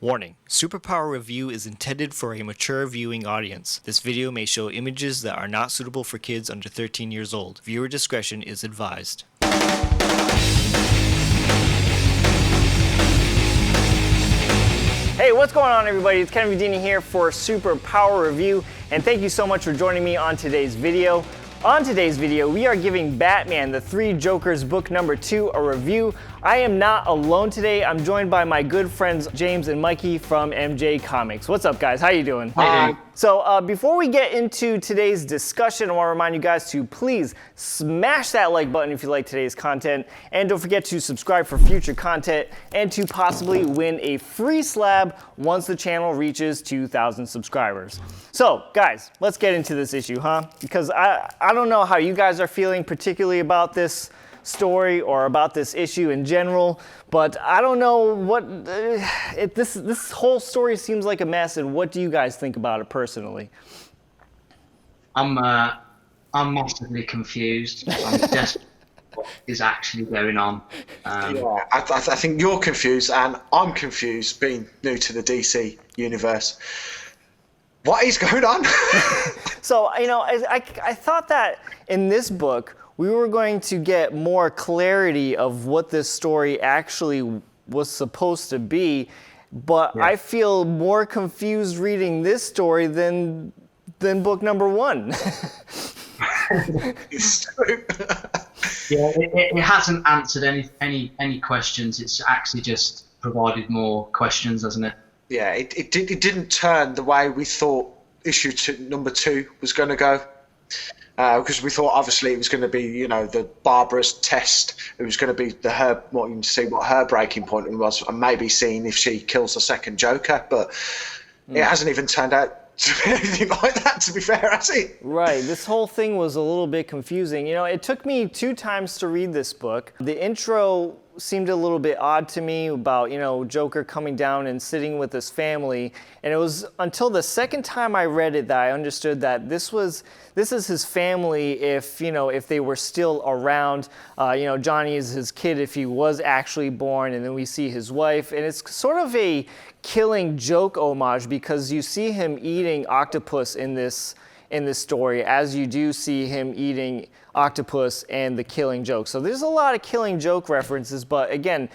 Warning: Superpower review is intended for a mature viewing audience. This video may show images that are not suitable for kids under 13 years old. Viewer discretion is advised. Hey, what's going on, everybody? It's Ken Vidini here for Superpower Review, and thank you so much for joining me on today's video. On today's video, we are giving Batman the Three Jokers book number 2 a review. I am not alone today. I'm joined by my good friends James and Mikey from Mj Comix. What's up, guys? How you doing? Hi. So before we get into today's discussion, I want to remind you guys to please smash that like button if you like today's content, and don't forget to subscribe for future content and to possibly win a free slab once the channel reaches 2,000 subscribers. So guys, let's get into this issue, huh? Because I don't know how you guys are feeling particularly about this story or about this issue in general, but I don't know what this whole story seems like a mess. And what do you guys think about it personally? I'm massively confused. I'm desperate what is actually going on. I think you're confused and I'm confused being new to the DC universe. What is going on? So, you know, I thought that in this book, we were going to get more clarity of what this story actually was supposed to be, but yeah. I feel more confused reading this story than book number 1. It's true. Yeah, it hasn't answered any questions. It's actually just provided more questions, hasn't it? Yeah, it didn't turn the way we thought number 2 was going to go. Because we thought obviously it was going to be, you know, the Barbara's test. It was going to be wanting to see what her breaking point was, and maybe seeing if she kills the second Joker. But it hasn't even turned out to be anything like that, to be fair, has it? Right. This whole thing was a little bit confusing. You know, it took me 2 times to read this book. The intro seemed a little bit odd to me about, you know, Joker coming down and sitting with his family. And it was until the second time I read it that I understood that this is his family if, you know, if they were still around. You know, Johnny is his kid if he was actually born, and then we see his wife. And it's sort of a Killing Joke homage because you see him eating octopus in this story, as you do see him eating octopus and the Killing Joke. So there's a lot of Killing Joke references, but again,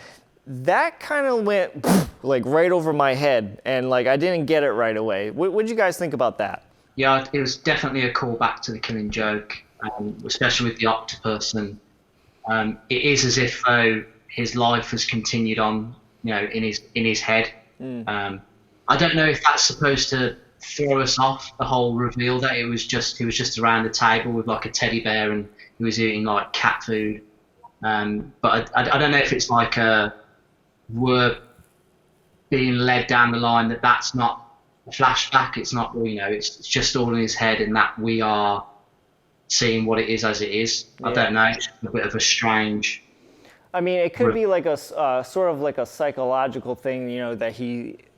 that kind of went like right over my head, and like I didn't get it right away. What did you guys think about that? Yeah, it was definitely a callback to the Killing Joke, especially with the octopus, and it is as if though his life has continued on, you know, in his head. I don't know if that's supposed to throw us off the whole reveal that he was just around the table with like a teddy bear and he was eating like cat food. But I don't know if it's like we're being led down the line that that's not a flashback. It's not, you know, it's just all in his head, and that we are seeing what it is as it is. Yeah. I don't know. It's a bit of a strange. I mean, it could be like a sort of like a psychological thing, you know, that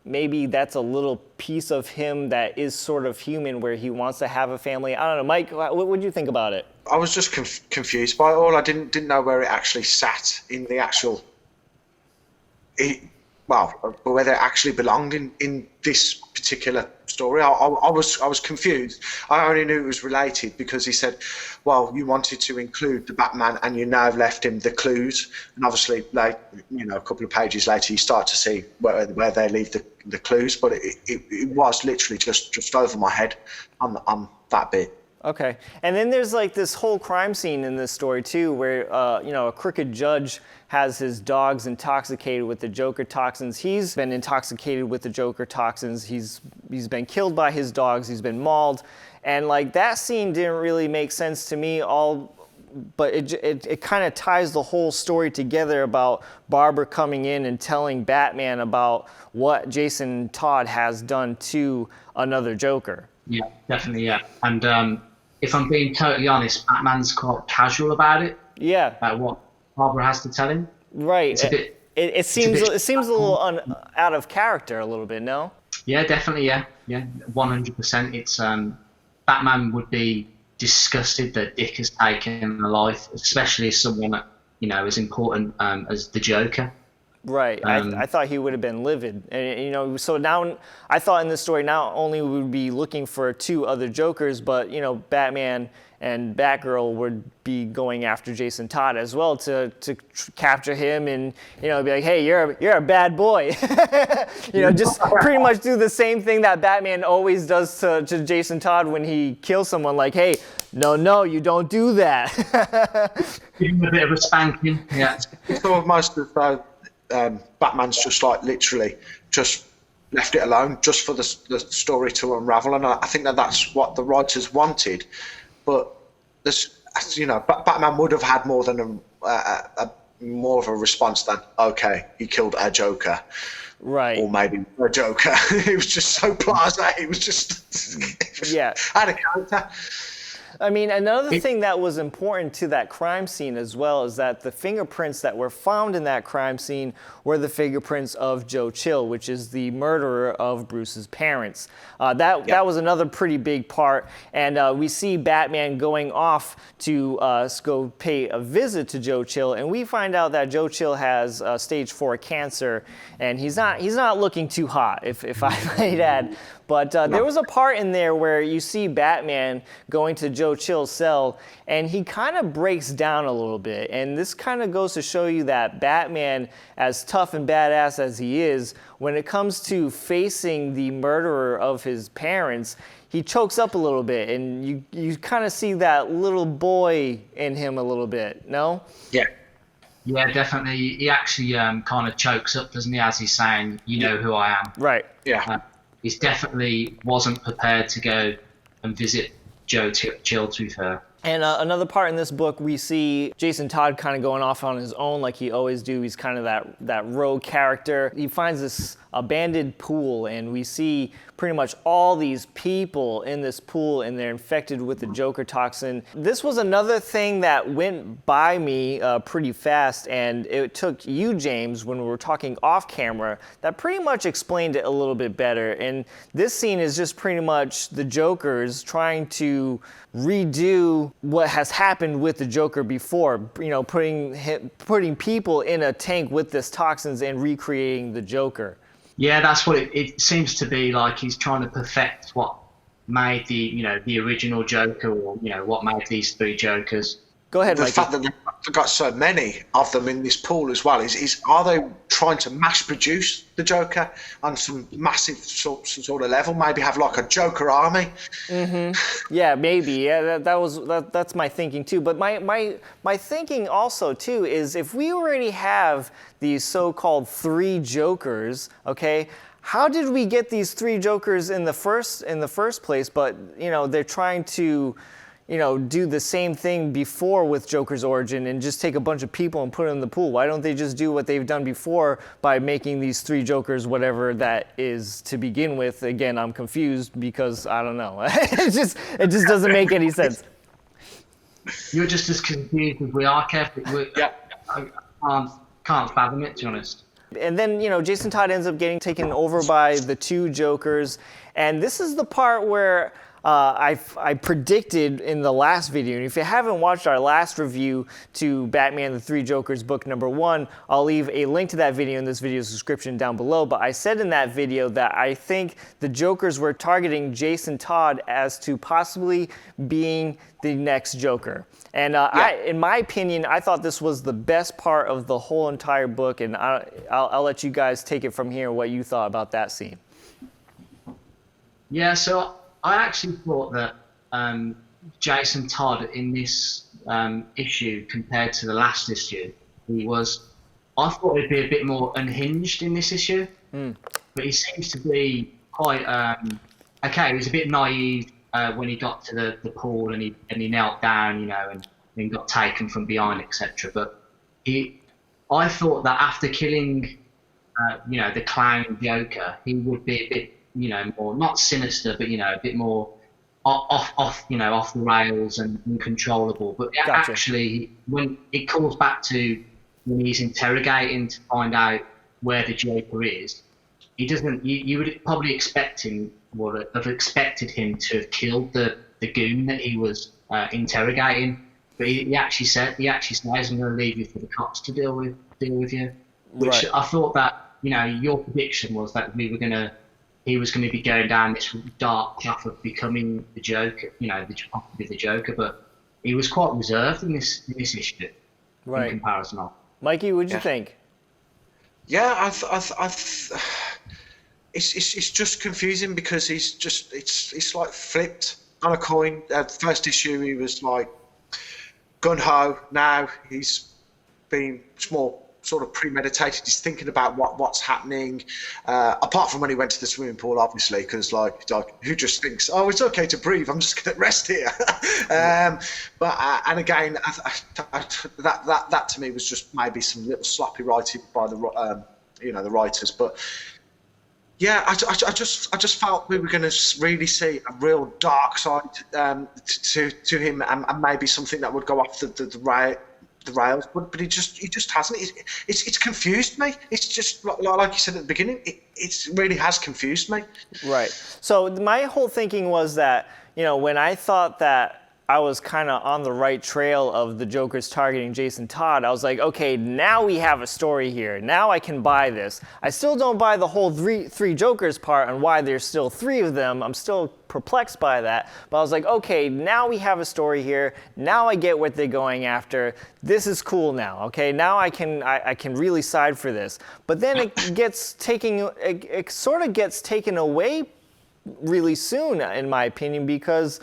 maybe that's a little piece of him that is sort of human, where he wants to have a family. I don't know, Mike, what did you think about it? I was just confused by it all. I didn't know where it actually sat in the actual. Whether it actually belonged in this particular story. I was confused. I only knew it was related because he said, well, you wanted to include the Batman and you now have left him the clues. And obviously, like, you know, a couple of pages later, you start to see where they leave the clues. But it was literally just over my head on that bit. Okay. And then there's like this whole crime scene in this story too, where, you know, a crooked judge has his dogs intoxicated with the Joker toxins. He's been intoxicated with the Joker toxins. He's been killed by his dogs. He's been mauled. And like that scene didn't really make sense to me but it kind of ties the whole story together about Barbara coming in and telling Batman about what Jason Todd has done to another Joker. Yeah, definitely, yeah. And if I'm being totally honest, Batman's quite casual about it. Yeah. About what Barbara has to tell him. Right. It seems a little out of character a little bit, no? Yeah, definitely, yeah. Yeah, 100%. It's Batman would be disgusted that Dick has taken a life, especially as someone, you know, as important as the Joker. Right. I thought he would have been livid. And, you know, so now I thought in this story not only would we be looking for 2 other Jokers, but, you know, Batman and Batgirl would be going after Jason Todd as well to capture him and, you know, be like, hey, you're a bad boy. You know, just pretty much do the same thing that Batman always does to Jason Todd when he kills someone, like, hey, no, you don't do that. Give him a bit of a spanking. Yeah. It's almost as though Batman's just like literally just left it alone just for the story to unravel, and I think that's what the writers wanted. But this, you know, Batman would have had more than more of a response than, okay, he killed a Joker, right? Or maybe a Joker. He was just so blasé. He was just out of character. I mean, another thing that was important to that crime scene as well is that the fingerprints that were found in that crime scene were the fingerprints of Joe Chill, which is the murderer of Bruce's parents. That was another pretty big part. And we see Batman going off to go pay a visit to Joe Chill, and we find out that Joe Chill has stage 4 cancer, and he's not looking too hot, if I might add. But there was a part in there where you see Batman going to Joe Chill's cell, and he kind of breaks down a little bit. And this kind of goes to show you that Batman, as tough and badass as he is, when it comes to facing the murderer of his parents, he chokes up a little bit. And you kind of see that little boy in him a little bit, no? Yeah. Yeah, definitely. He actually kind of chokes up, doesn't he, as he's saying, you know who I am. Right. Yeah. He definitely wasn't prepared to go and visit Joe Chill, to be fair. And another part in this book, we see Jason Todd kind of going off on his own like he always do. He's kind of that rogue character. He finds this abandoned pool, and we see pretty much all these people in this pool, and they're infected with the Joker toxin. This was another thing that went by me pretty fast, and it took you, James, when we were talking off camera, that pretty much explained it a little bit better. And this scene is just pretty much the Jokers trying to redo what has happened with the Joker before, you know, putting people in a tank with this toxins and recreating the Joker. Yeah, that's what it seems to be like. He's trying to perfect what made the original Joker, or, you know, what made these 3 Jokers. Go ahead, The Mikey. fact that they've got so many of them in this pool as well is are they trying to mass produce the Joker on some massive sort of level? Maybe have like a Joker army. Mm-hmm. Yeah, maybe. Yeah, that's my thinking too. But my thinking also too is if we already have these so-called 3 Jokers, okay, how did we get these 3 Jokers in the first place? But, you know, they're trying to, you know, do the same thing before with Joker's origin and just take a bunch of people and put them in the pool. Why don't they just do what they've done before by making these 3 Jokers, whatever that is to begin with? Again, I'm confused because I don't know. It just doesn't make any sense. You're just as confused as we are, Kev. I can't fathom it, to be honest. And then, you know, Jason Todd ends up getting taken over by the 2 Jokers. And this is the part where I predicted in the last video, and if you haven't watched our last review to Batman the 3 Jokers book number 1, I'll leave a link to that video in this video's description down below. But I said in that video that I think the Jokers were targeting Jason Todd as to possibly being the next Joker. And in my opinion, I thought this was the best part of the whole entire book, and I'll let you guys take it from here, what you thought about that scene. Yeah, so I actually thought that Jason Todd in this issue compared to the last issue, I thought he'd be a bit more unhinged in this issue, but he seems to be quite, he was a bit naive when he got to the pool and he knelt down, you know, and then got taken from behind, etc. But I thought that after killing, the clown Joker, he would be a bit, you know, more not sinister, but, you know, a bit more off the rails and uncontrollable. But Gotcha. Actually, when it calls back to when he's interrogating to find out where the Joker is, he doesn't. You would probably expect him, or have expected him to have killed the goon that he was interrogating. But he actually says, "I'm going to leave you for the cops to deal with you." which Right. I thought that, your prediction was that he was going to be going down this dark path of becoming the Joker, possibly the Joker, but he was quite reserved in this issue in Right. comparison of. Mikey, what'd you Yeah. think? Yeah, it's just confusing because it's like flipped on a coin. First issue he was like gun ho. Now he's been more sort of premeditated. He's thinking about what's happening. Apart from when he went to the swimming pool, obviously, because like who just thinks, oh, it's okay to breathe. I'm just going to rest here. But and again, that to me was just maybe some little sloppy writing by the the writers, but. Yeah, I just felt we were going to really see a real dark side to him, and maybe something that would go off the rails. But he just hasn't. It's confused me. It's just like you said at the beginning. It really has confused me. Right. So my whole thinking was that, when I thought that I was kind of on the right trail of the Joker's targeting Jason Todd, I was like, okay, now we have a story here. Now I can buy this. I still don't buy the whole three Jokers part and why there's still three of them. I'm still perplexed by that. But I was like, okay, now we have a story here. Now I get what they're going after. This is cool now. Okay, now I can really side for this. But then it sort of gets taken away really soon, in my opinion, because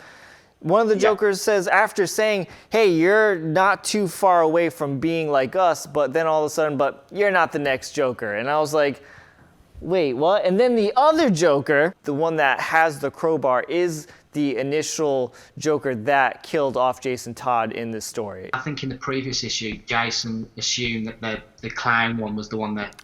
one of the Jokers says, after saying, hey, you're not too far away from being like us, but then all of a sudden, but you're not the next Joker. And I was like, wait, what? And then the other Joker, the one that has the crowbar, is the initial Joker that killed off Jason Todd in this story. I think in the previous issue, Jason assumed that the clown one was the one that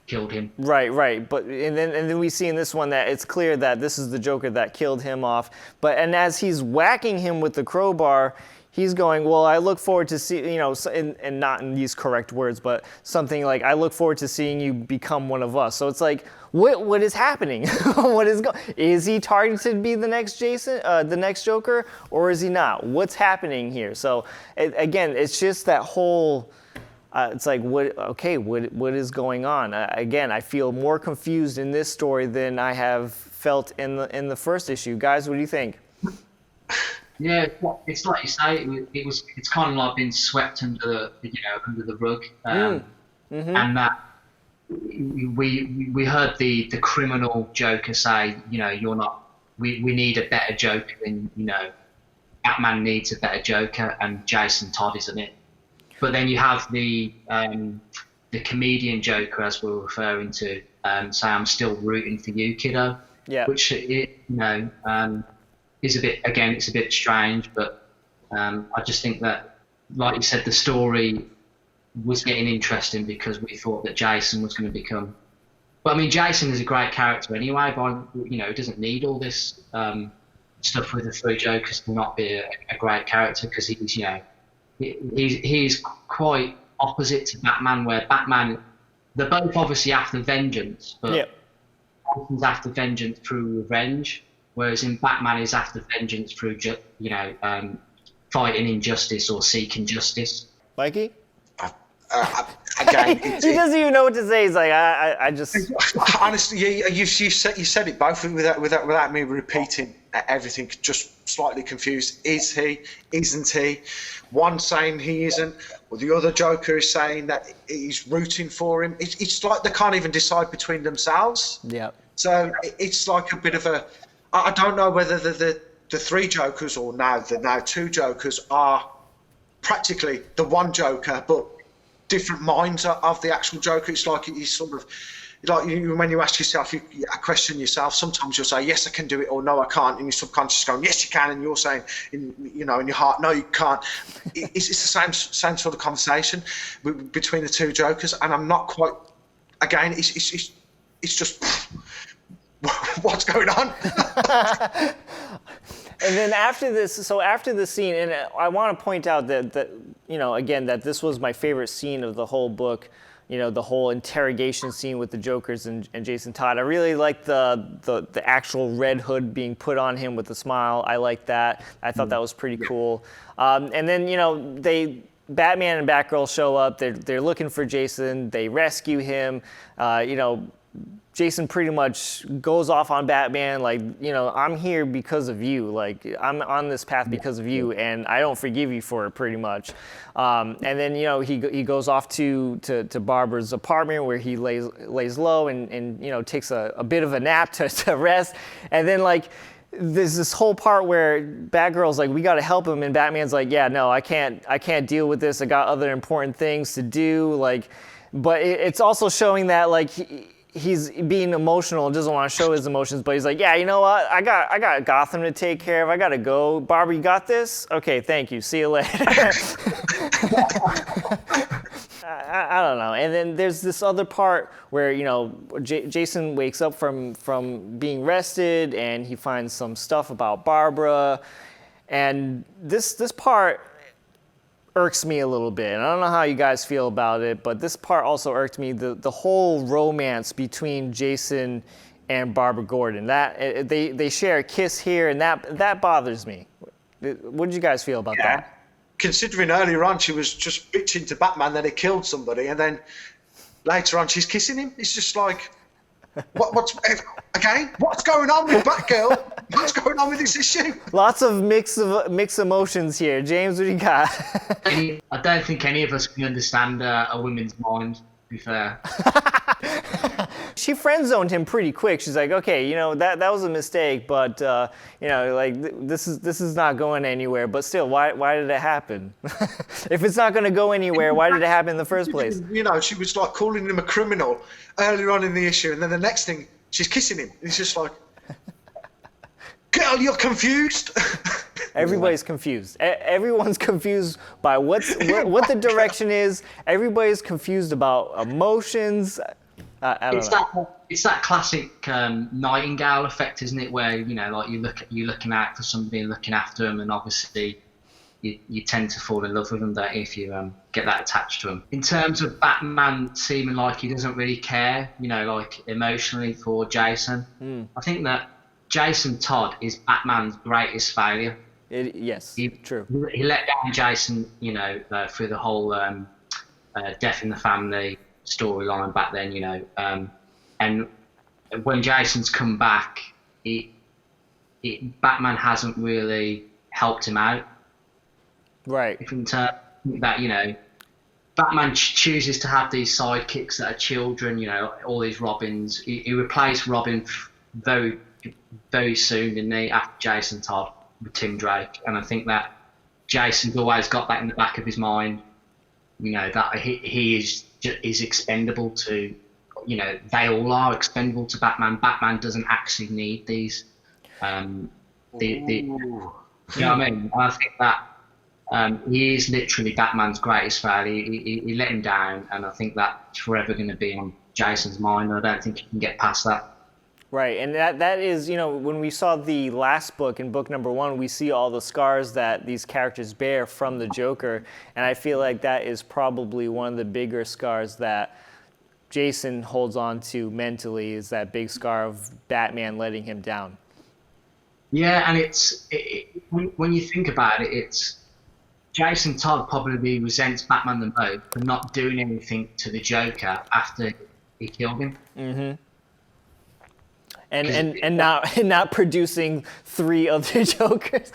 killed him. Right. But and then we see in this one that it's clear that this is the Joker that killed him off. And as he's whacking him with the crowbar, he's going, well, I look forward to see, and not in these correct words, but something like, I look forward to seeing you become one of us. So it's like, what is happening? Is he targeted to be the next the next Joker, or is he not? What's happening here? So again, it's just that whole. It's like, what is going on? Again, I feel more confused in this story than I have felt in the first issue. Guys, what do you think? Yeah, it's like you say. It's kind of like being swept under the rug, and that we heard the criminal Joker say, you're not. We need a better Joker than Batman needs a better Joker, and Jason Todd isn't it. But then you have the comedian Joker, as we're referring to, say, I'm still rooting for you, kiddo. Yeah. Which is a bit, again, it's a bit strange, but I just think that, like you said, the story was getting interesting because we thought that Jason was going to become. But I mean, Jason is a great character anyway, but he doesn't need all this stuff with the three Jokers to not be a great character, because he's quite opposite to Batman, where Batman, they're both obviously after vengeance, but Jason's after vengeance through revenge, whereas in Batman he's after vengeance through fighting injustice or seeking justice. Mikey? Again, he doesn't even know what to say. He's like, I just. Honestly, you said it both without me repeating everything. Just slightly confused. Is he? Isn't he? One saying he isn't, or the other Joker is saying that he's rooting for him. It's like they can't even decide between themselves. Yeah. So it's like a bit of a. I don't know whether the three Jokers or now two Jokers are practically the one Joker, but different minds of the actual Joker. It's like he's sort of like when you ask yourself a question yourself, sometimes you'll say yes I can do it, or no I can't, and your subconscious going yes you can, and you're saying in your heart no you can't. It's the same sort of conversation between the two Jokers, and I'm not quite. Again, it's just what's going on. And then after this scene, and I want to point out that again, that this was my favorite scene of the whole book, the whole interrogation scene with the Jokers and Jason Todd. I really like the actual red hood being put on him with a smile. I like that. I thought that was pretty cool. And then, Batman and Batgirl show up. They're looking for Jason. They rescue him. Jason pretty much goes off on Batman, like, I'm here because of you. Like, I'm on this path because of you, and I don't forgive you for it, pretty much. And then, he goes off to Barbara's apartment where he lays low and takes a bit of a nap to rest. And then, like, there's this whole part where Batgirl's like, we got to help him, and Batman's like, yeah, no, I can't deal with this. I got other important things to do. Like, but it's also showing that, like, he's being emotional and doesn't want to show his emotions, but he's like, yeah, you know what? I got Gotham to take care of. I got to go. Barbara, you got this? Okay, thank you. See you later. I don't know. And then there's this other part where, Jason wakes up from being rested and he finds some stuff about Barbara. And this part irks me a little bit. And I don't know how you guys feel about it, but this part also irked me, the whole romance between Jason and Barbara Gordon. That they share a kiss here, and that bothers me. What did you guys feel about that? Considering earlier on she was just bitching to Batman that he killed somebody, and then later on she's kissing him. It's just like, what's going on with Batgirl? What's going on with this issue? Lots of mixed emotions here. James, what do you got? I don't think any of us can understand a woman's mind, to be fair. She friend-zoned him pretty quick. She's like, okay, that was a mistake, but this is not going anywhere. But still, why did it happen? If it's not going to go anywhere, why did it happen in the first place? She was like calling him a criminal earlier on in the issue, and then the next thing she's kissing him. It's just like, girl, you're confused. Everybody's confused. Everyone's confused by what the direction is. Everybody's confused about emotions. I don't know. It's that classic Nightingale effect, isn't it? Where like you're looking out for somebody and looking after them, and obviously you tend to fall in love with them, don't you, if you get that attached to them. In terms of Batman seeming like he doesn't really care, like emotionally for Jason, I think that Jason Todd is Batman's greatest failure. True. He let down Jason, through the whole death in the family storyline back then, and when Jason's come back, Batman hasn't really helped him out. Right. In terms that, Batman chooses to have these sidekicks that are children, all these Robins. He replaced Robin very, very soon, didn't he, after Jason Todd with Tim Drake. And I think that Jason's always got that in the back of his mind, that he is expendable to, they all are expendable to Batman. Batman doesn't actually need these. You know what I mean? I think that he is literally Batman's greatest failure. He let him down, and I think that's forever going to be on Jason's mind. I don't think he can get past that. Right, and that is, when we saw the last book, in book number 1, we see all the scars that these characters bear from the Joker, and I feel like that is probably one of the bigger scars that Jason holds on to mentally, is that big scar of Batman letting him down. Yeah, and when you think about it, it's Jason Todd probably resents Batman the most for not doing anything to the Joker after he killed him. Mm-hmm. And not producing 3 other Jokers.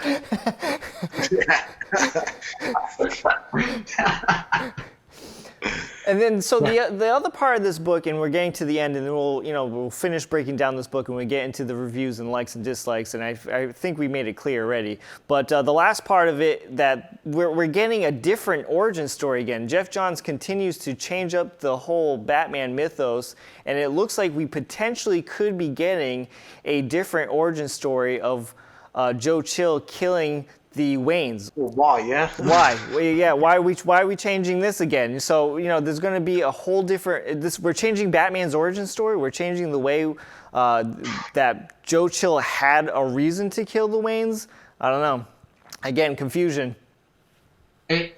And then, so the other part of this book, and we're getting to the end, and then we'll finish breaking down this book, and we get into the reviews and likes and dislikes, and I think we made it clear already. But the last part of it, that we're getting a different origin story again. Jeff Johns continues to change up the whole Batman mythos, and it looks like we potentially could be getting a different origin story of Joe Chill killing the Waynes. Well, why? Yeah. Why? Yeah. Why are we changing this again? So there's going to be a whole different. We're changing Batman's origin story. We're changing the way that Joe Chill had a reason to kill the Waynes. I don't know. Again, confusion. I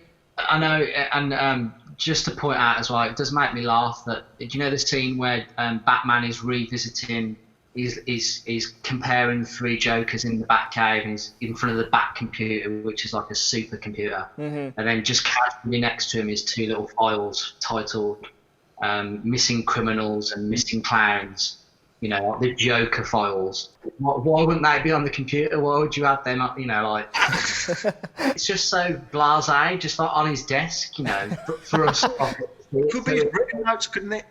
know, and just to point out as well, it does make me laugh that, do you know the scene where Batman is revisiting he's comparing three Jokers in the Batcave, and he's in front of the Bat computer, which is like a supercomputer. And then just casually next to him is two little files titled "Missing Criminals" and "Missing Clowns." You know, like the Joker files. Why wouldn't they be on the computer? Why would you have them up? You know, like it's just so blasé, just like on his desk. You know, for us. Could be written notes, couldn't it?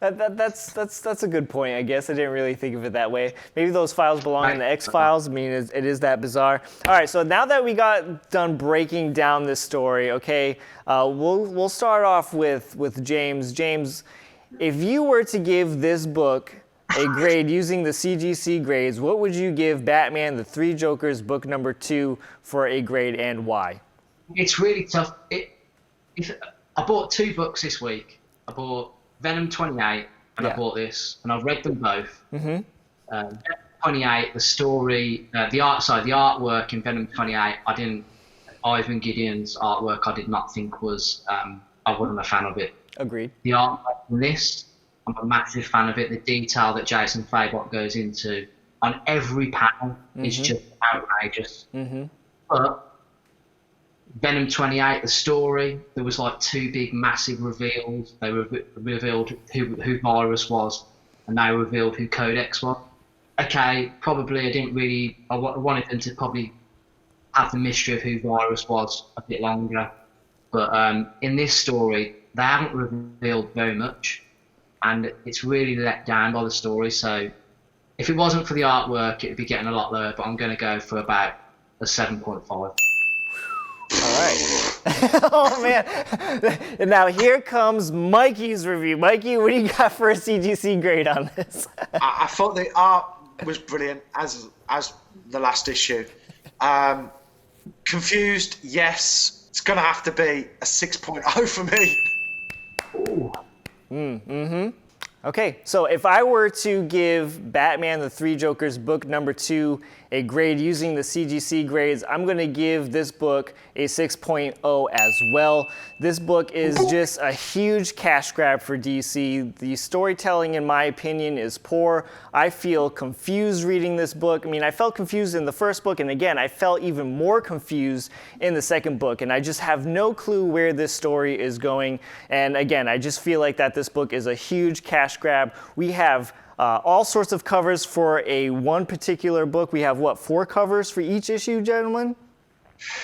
That's a good point, I guess. I didn't really think of it that way. Maybe those files belong in the X-Files. I mean, it is that bizarre. All right, so now that we got done breaking down this story, okay, we'll start off with James. James, if you were to give this book a grade using the CGC grades, what would you give Batman: The Three Jokers book number 2 for a grade, and why? It's really tough. I bought 2 books this week. I bought Venom 28 and I bought this, and I've read them both. Venom 28, the story, the artwork in Venom 28, Ivan Gideon's artwork, I did not think was, I wasn't a fan of it. Agreed. The artwork in this, I'm a massive fan of it. The detail that Jason Fabok goes into on every panel is just outrageous. But Venom 28, the story, there was like 2 big massive reveals. They revealed who Virus was, and they revealed who Codex was. Okay, probably I wanted them to probably have the mystery of who Virus was a bit longer. But in this story, they haven't revealed very much, and it's really let down by the story. So if it wasn't for the artwork, it'd be getting a lot lower, but I'm going to go for about a 7.5. All right. Oh, man. And now here comes Mikey's review. Mikey, what do you got for a CGC grade on this? I thought the art was brilliant, as the last issue. Confused, yes. It's going to have to be a 6.0 for me. Okay, so if I were to give Batman: The Three Jokers book number 2 a grade using the CGC grades, I'm going to give this book a 6.0 as well. This book is just a huge cash grab for DC. The storytelling, in my opinion, is poor. I feel confused reading this book. I mean, I felt confused in the first book, and again, I felt even more confused in the second book, and I just have no clue where this story is going. And again, I just feel like that this book is a huge cash grab. We have all sorts of covers for one particular book. We have, 4 covers for each issue, gentlemen?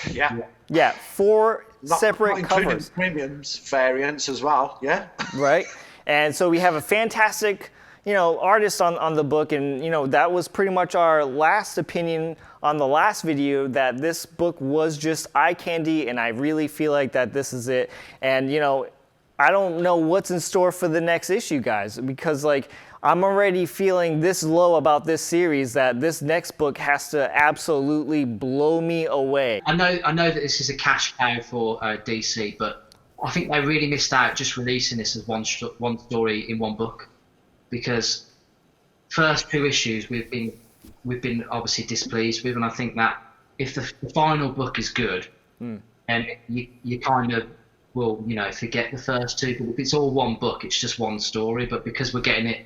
Yeah. Yeah, 4 separate not including covers. Premiums variants as well, yeah? Right. And so we have a fantastic, artist on the book, and, that was pretty much our last opinion on the last video, that this book was just eye candy, and I really feel like that this is it. And, I don't know what's in store for the next issue, guys, because, I'm already feeling this low about this series that this next book has to absolutely blow me away. I know that this is a cash cow for DC, but I think they really missed out just releasing this as one story in one book, because first 2 issues we've been obviously displeased with, and I think that if the final book is good, and you kind of will forget the first 2, but if it's all one book, it's just one story. But because we're getting it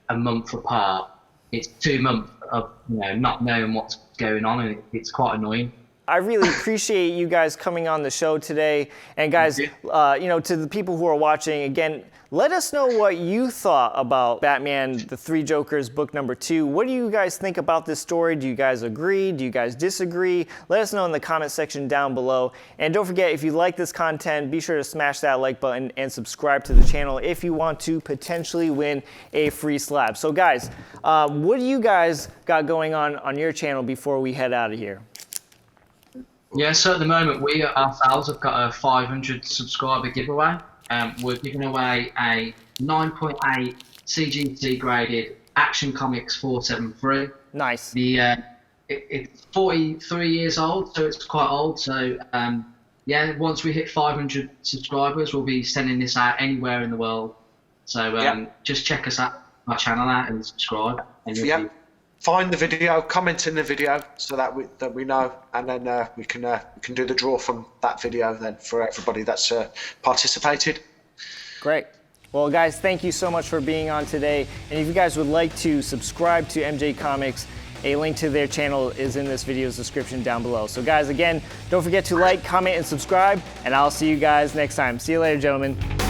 a month apart, it's 2 months of not knowing what's going on, and it's quite annoying. I really appreciate you guys coming on the show today. And guys, to the people who are watching, again, let us know what you thought about Batman: The Three Jokers book number 2. What do you guys think about this story? Do you guys agree? Do you guys disagree? Let us know in the comment section down below. And don't forget, if you like this content, be sure to smash that like button and subscribe to the channel if you want to potentially win a free slab. So guys, what do you guys got going on your channel before we head out of here? Yeah, so at the moment we ourselves have got a 500 subscriber giveaway. We're giving away a 9.8 CGC graded Action Comics 473. Nice. It's 43 years old, so it's quite old. So once we hit 500 subscribers, we'll be sending this out anywhere in the world. So just check us out, our channel out, and subscribe. And Find the video, comment in the video, so that we know, and then we can do the draw from that video then for everybody that's participated. Great. Well, guys, thank you so much for being on today. And if you guys would like to subscribe to MJ Comix, a link to their channel is in this video's description down below. So guys, again, don't forget to like, comment, and subscribe, and I'll see you guys next time. See you later, gentlemen.